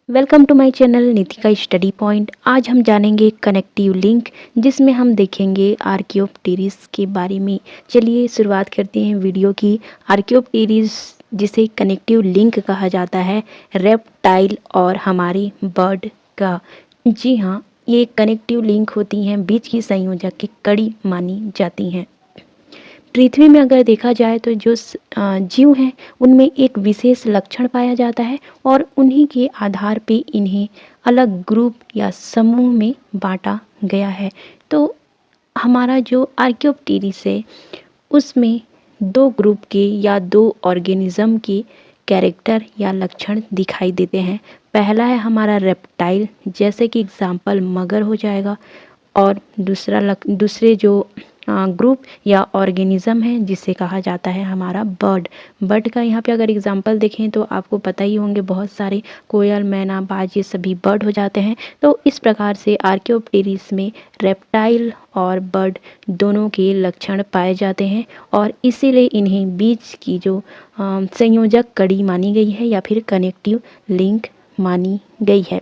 Welcome to my channel Nitika study point. आज हम जानेंगे कनेक्टिव लिंक, जिसमें हम देखेंगे आर्कियोप्टेरिस के बारे में। चलिए शुरुआत करते हैं वीडियो की। आर्कियोप्टेरिस, जिसे कनेक्टिव लिंक कहा जाता है, रेप्टाइल और हमारे बर्ड का। जी हाँ, ये कनेक्टिव लिंक होती हैं, बीच की संयोजक की कड़ी मानी जाती हैं। पृथ्वी में अगर देखा जाए तो जो जीव हैं उनमें एक विशेष लक्षण पाया जाता है और उन्हीं के आधार पे इन्हें अलग ग्रुप या समूह में बांटा गया है। तो हमारा जो आर्कियोप्टेरिस है उसमें दो ग्रुप के या दो ऑर्गेनिज्म के कैरेक्टर या लक्षण दिखाई देते हैं। पहला है हमारा रेप्टाइल, जैसे कि एग्जाम्पल मगर हो जाएगा। और दूसरे जो ग्रुप या ऑर्गेनिज्म है जिसे कहा जाता है हमारा बर्ड। बर्ड का यहाँ पे अगर एग्जांपल देखें तो आपको पता ही होंगे, बहुत सारे कोयल, मैना, बाज, ये सभी बर्ड हो जाते हैं। तो इस प्रकार से आर्कियोप्टेरिस में रेप्टाइल और बर्ड दोनों के लक्षण पाए जाते हैं और इसीलिए इन्हें बीच की जो संयोजक कड़ी मानी गई है या फिर कनेक्टिव लिंक मानी गई है।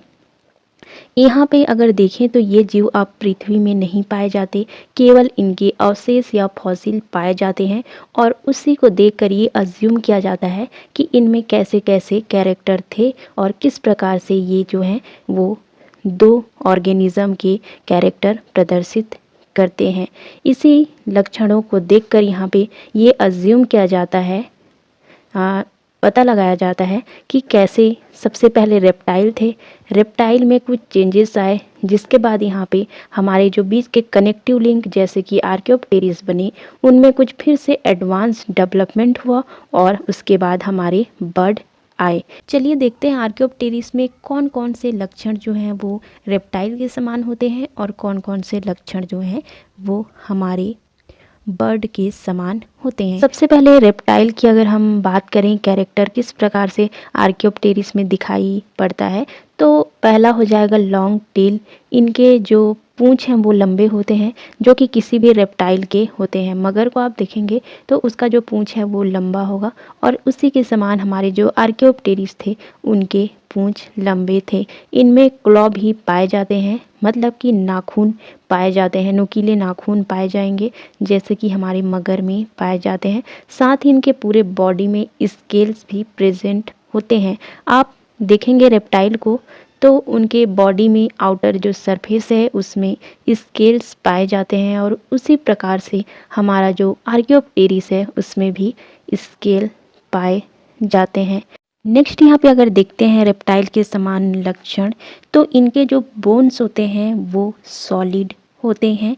यहाँ पे अगर देखें तो ये जीव अब पृथ्वी में नहीं पाए जाते, केवल इनके अवशेष या फॉसिल पाए जाते हैं और उसी को देखकर ये अज्यूम किया जाता है कि इनमें कैसे कैसे कैरेक्टर थे और किस प्रकार से ये जो हैं वो दो ऑर्गेनिज्म के कैरेक्टर प्रदर्शित करते हैं। इसी लक्षणों को देखकर यहाँ पे ये अज्यूम किया जाता है, पता लगाया जाता है कि कैसे सबसे पहले रेप्टाइल थे, रेप्टाइल में कुछ चेंजेस आए, जिसके बाद यहाँ पे हमारे जो बीच के कनेक्टिव लिंक जैसे कि आर्कियोप्टेरिस बने, उनमें कुछ फिर से एडवांस डेवलपमेंट हुआ और उसके बाद हमारे बर्ड आए। चलिए देखते हैं आर्कियोप्टेरिस में कौन कौन से लक्षण जो हैं वो रेप्टाइल के समान होते हैं और कौन कौन से लक्षण जो हैं वो हमारे बर्ड के समान होते हैं। सबसे पहले रेप्टाइल की अगर हम बात करें, कैरेक्टर किस प्रकार से आर्कियोप्टेरिस में दिखाई पड़ता है, तो पहला हो जाएगा लॉन्ग टेल। इनके जो पूंछ हैं वो लंबे होते हैं, जो कि किसी भी रेप्टाइल के होते हैं। मगर को आप देखेंगे तो उसका जो पूंछ है वो लंबा होगा और उसी के समान हमारे जो आर्कियोप्टेरिस थे उनके पूंछ लंबे थे। इनमें क्लॉ भी पाए जाते हैं, मतलब कि नाखून पाए जाते हैं, नुकीले नाखून पाए जाएंगे, जैसे कि हमारे मगर में पाए जाते हैं। साथ ही इनके पूरे बॉडी में स्केल्स भी प्रेजेंट होते हैं। आप देखेंगे रेप्टाइल को तो उनके बॉडी में आउटर जो सरफेस है उसमें स्केल्स पाए जाते हैं और उसी प्रकार से हमारा जो आर्कियोप्टेरिस है उसमें भी स्केल पाए जाते हैं। नेक्स्ट यहाँ पे अगर देखते हैं रेप्टाइल के समान लक्षण, तो इनके जो बोन्स होते हैं वो सॉलिड होते हैं।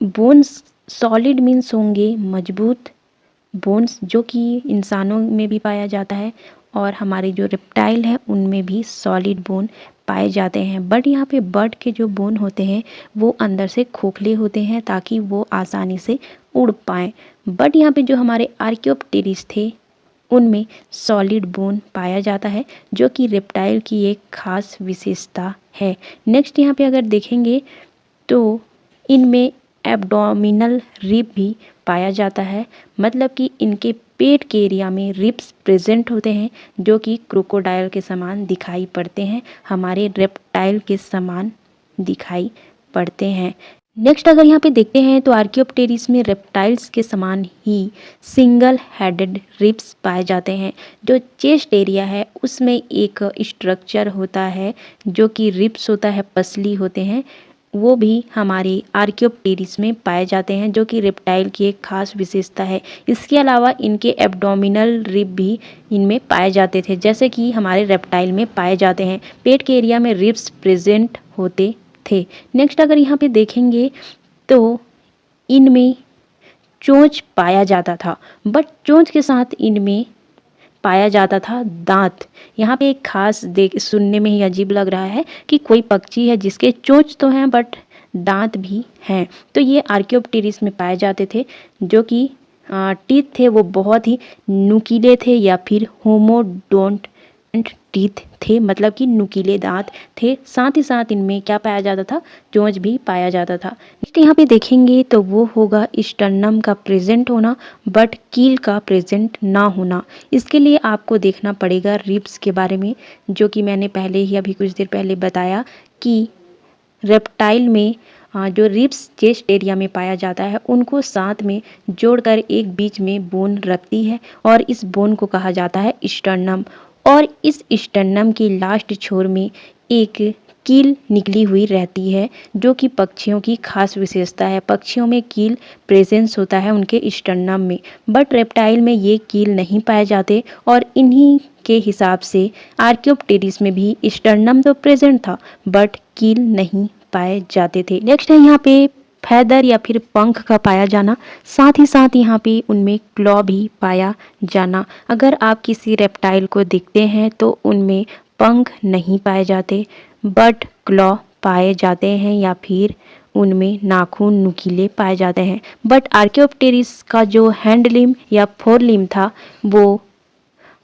बोन्स सॉलिड मीन्स होंगे मजबूत बोन्स, जो कि इंसानों में भी पाया जाता है और हमारे जो रेप्टाइल हैं उनमें भी सॉलिड बोन पाए जाते हैं। बट यहाँ पे बर्ड के जो बोन होते हैं वो अंदर से खोखले होते हैं ताकि वो आसानी से उड़ पाएँ। बट यहाँ पे जो हमारे आर्कियोप्टेरिस थे उनमें सॉलिड बोन पाया जाता है, जो कि रेप्टाइल की एक खास विशेषता है। नेक्स्ट यहाँ पे अगर देखेंगे तो इनमें एब्डोमिनल रिब भी पाया जाता है, मतलब कि इनके पेट के एरिया में रिब्स प्रेजेंट होते हैं, जो कि क्रोकोडाइल के समान दिखाई पड़ते हैं, हमारे रेप्टाइल के समान दिखाई पड़ते हैं। नेक्स्ट अगर यहाँ पे देखते हैं तो आर्कियोप्टेरिस में रेप्टाइल्स के समान ही सिंगल हेडेड रिब्स पाए जाते हैं। जो चेस्ट एरिया है उसमें एक स्ट्रक्चर होता है जो कि रिब्स होता है, पसली होते हैं, वो भी हमारे आर्कियोप्टेरिस में पाए जाते हैं, जो कि रेप्टाइल की एक खास विशेषता है। इसके अलावा इनके एब्डोमिनल रिब भी इनमें पाए जाते थे, जैसे कि हमारे रेप्टाइल में पाए जाते हैं। पेट के एरिया में रिब्स प्रेजेंट होते थे। नेक्स्ट अगर यहाँ पे देखेंगे तो इनमें चोंच पाया जाता था, बट चोंच के साथ इनमें पाया जाता था दांत। यहाँ पे एक खास देख सुनने में ही अजीब लग रहा है कि कोई पक्षी है जिसके चोंच तो हैं बट दांत भी हैं। तो ये आर्कियोप्टेरिस में पाए जाते थे, जो कि टीथ थे वो बहुत ही नुकीले थे या फिर होमोडोंट टीथ थे, मतलब कि नुकीले दांत थे। साथ ही साथ इनमें क्या पाया जाता था, चोंच भी पाया जाता था। नेक्स्ट यहाँ पे देखेंगे तो वो होगा स्टर्नम का प्रेजेंट होना बट कील का प्रेजेंट ना होना। इसके लिए आपको देखना पड़ेगा रिब्स के बारे में, जो कि मैंने पहले ही अभी कुछ देर पहले बताया कि रेप्टाइल में जो रिब्स चेस्ट एरिया में पाया जाता है उनको साथ में जोड़कर एक बीच में बोन रखती है और इस बोन को कहा जाता है स्टर्नम। और इस स्टर्नम की लास्ट छोर में एक कील निकली हुई रहती है, जो कि पक्षियों की खास विशेषता है। पक्षियों में कील प्रेजेंस होता है उनके स्टर्नम में, बट रेप्टाइल में ये कील नहीं पाए जाते और इन्हीं के हिसाब से आर्कियोप्टेरिस में भी स्टर्नम तो प्रेजेंट था बट कील नहीं पाए जाते थे। नेक्स्ट है यहाँ पे फैदर या फिर पंख का पाया जाना, साथ ही साथ यहाँ पे उनमें क्लॉ भी पाया जाना। अगर आप किसी रेप्टाइल को देखते हैं तो उनमें पंख नहीं पाए जाते बट क्लॉ पाए जाते हैं या फिर उनमें नाखून नुकीले पाए जाते हैं। बट आर्कियोप्टेरिस का जो हैंड लिम्ब या फोर लिम्ब था वो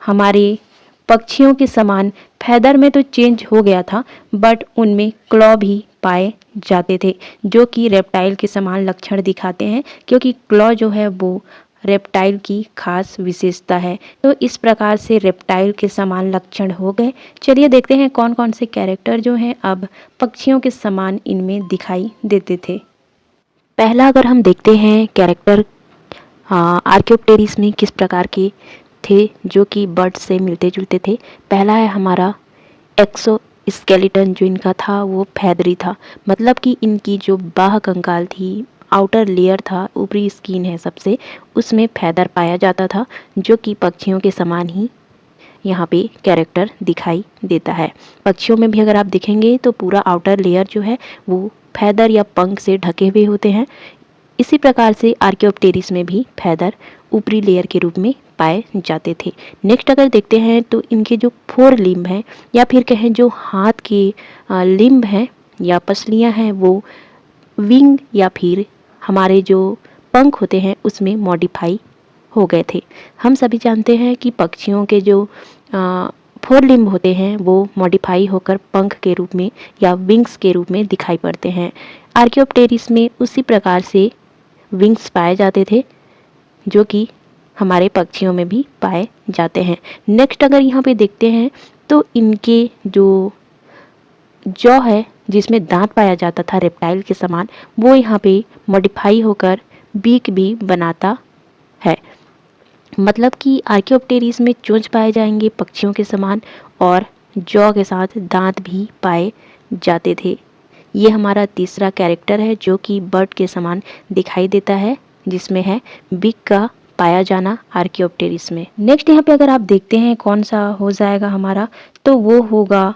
हमारे पक्षियों के समान फैदर में तो चेंज हो गया था बट उनमें क्लॉ भी पाए जाते थे, जो कि रेप्टाइल के समान लक्षण दिखाते हैं, क्योंकि क्लॉ जो है वो रेप्टाइल की खास विशेषता है। तो इस प्रकार से रेप्टाइल के समान लक्षण हो गए। चलिए देखते हैं कौन कौन से कैरेक्टर जो हैं अब पक्षियों के समान इनमें दिखाई देते थे। पहला अगर हम देखते हैं कैरेक्टर आर्कियोप्टेरिस में किस प्रकार के थे जो कि बर्ड से मिलते जुलते थे। पहला है हमारा एक्सो स्केलेटन, जो इनका था वो फैदरी था, मतलब कि इनकी जो बाह कंकाल थी, आउटर लेयर था, ऊपरी स्किन है सबसे, उसमें फैदर पाया जाता था, जो कि पक्षियों के समान ही यहाँ पे कैरेक्टर दिखाई देता है। पक्षियों में भी अगर आप देखेंगे तो पूरा आउटर लेयर जो है वो फैदर या पंख से ढके हुए होते हैं। इसी प्रकार से आर्कियोप्टेरिस में भी फैदर ऊपरी लेयर के रूप में पाए जाते थे। नेक्स्ट अगर देखते हैं तो इनके जो फोर लिम्ब हैं या फिर कहें जो हाथ के लिम्ब हैं या पसलियां हैं वो विंग या फिर हमारे जो पंख होते हैं उसमें मॉडिफाई हो गए थे। हम सभी जानते हैं कि पक्षियों के जो फोर लिम्ब होते हैं वो मॉडिफाई होकर पंख के रूप में या विंग्स के रूप में दिखाई पड़ते हैं। आर्कियोप्टेरिस में उसी प्रकार से विंग्स पाए जाते थे, जो कि हमारे पक्षियों में भी पाए जाते हैं। नेक्स्ट अगर यहाँ पे देखते हैं तो इनके जो जॉ है जिसमें दांत पाया जाता था रेप्टाइल के समान, वो यहाँ पे मॉडिफाई होकर बीक भी बनाता है। मतलब कि आर्कियोप्टेरिस में चोंच पाए जाएंगे पक्षियों के समान और जॉ के साथ दांत भी पाए जाते थे। ये हमारा तीसरा कैरेक्टर है जो कि बर्ड के समान दिखाई देता है, जिसमें है बिग का पाया जाना आर्कियोप्टेरिस में। नेक्स्ट यहाँ पे अगर आप देखते हैं कौन सा हो जाएगा हमारा, तो वो होगा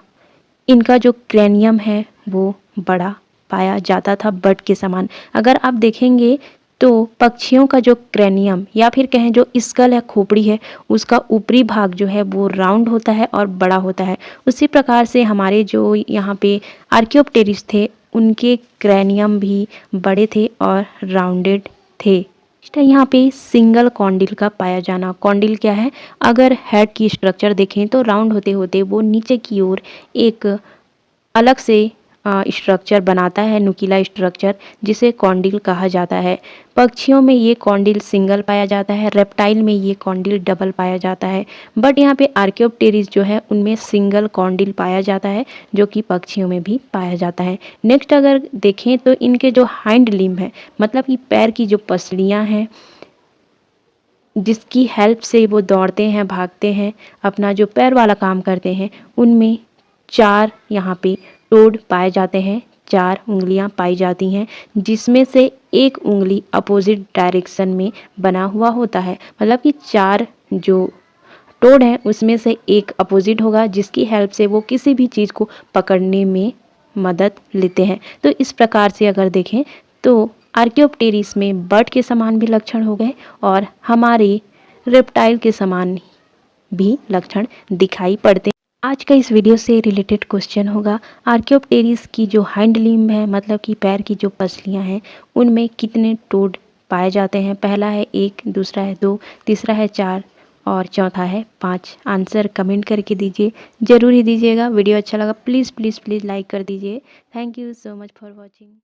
इनका जो क्रेनियम है वो बड़ा पाया जाता था बर्ड के समान। अगर आप देखेंगे तो पक्षियों का जो क्रेनियम या फिर कहें जो स्कल है, खोपड़ी है, उसका ऊपरी भाग जो है वो राउंड होता है और बड़ा होता है। उसी प्रकार से हमारे जो यहाँ पे आर्कियोप्टेरिस थे उनके क्रेनियम भी बड़े थे और राउंडेड थे। यहाँ पे सिंगल कॉन्डिल का पाया जाना। कॉन्डिल क्या है, अगर हेड की स्ट्रक्चर देखें तो राउंड होते होते वो नीचे की ओर एक अलग से स्ट्रक्चर बनाता है, नुकीला स्ट्रक्चर, जिसे कॉन्डिल कहा जाता है। पक्षियों में ये कॉन्डिल सिंगल पाया जाता है, रेप्टाइल में ये कॉन्डिल डबल पाया जाता है। बट यहाँ पे आर्कियोप्टेरिस जो है उनमें सिंगल कॉन्डिल पाया जाता है, जो कि पक्षियों में भी पाया जाता है। नेक्स्ट अगर देखें तो इनके जो हाइंड लिम्ब है, मतलब कि पैर की जो पसलियाँ हैं जिसकी हेल्प से वो दौड़ते हैं, भागते हैं, अपना जो पैर वाला काम करते हैं, उनमें 4 यहाँ पे टोड पाए जाते हैं, 4 उंगलियां पाई जाती हैं, जिसमें से एक उंगली अपोजिट डायरेक्शन में बना हुआ होता है। मतलब कि 4 जो टोड हैं उसमें से एक अपोजिट होगा, जिसकी हेल्प से वो किसी भी चीज़ को पकड़ने में मदद लेते हैं। तो इस प्रकार से अगर देखें तो आर्कियोप्टेरिस में बर्ड के समान भी लक्षण हो गए और हमारे रेप्टाइल के समान भी लक्षण दिखाई पड़ते हैं। आज का इस वीडियो से रिलेटेड क्वेश्चन होगा, आर्कियोप्टेरिस की जो हाइंड लिम्ब है, मतलब कि पैर की जो पसलियां हैं, उनमें कितने टोड पाए जाते हैं। पहला है 1, दूसरा है 2, तीसरा है 4 और चौथा है 5। आंसर कमेंट करके दीजिए, ज़रूर ही दीजिएगा। वीडियो अच्छा लगा प्लीज़ प्लीज़ प्लीज़ लाइक कर दीजिए। Thank you so much for watching.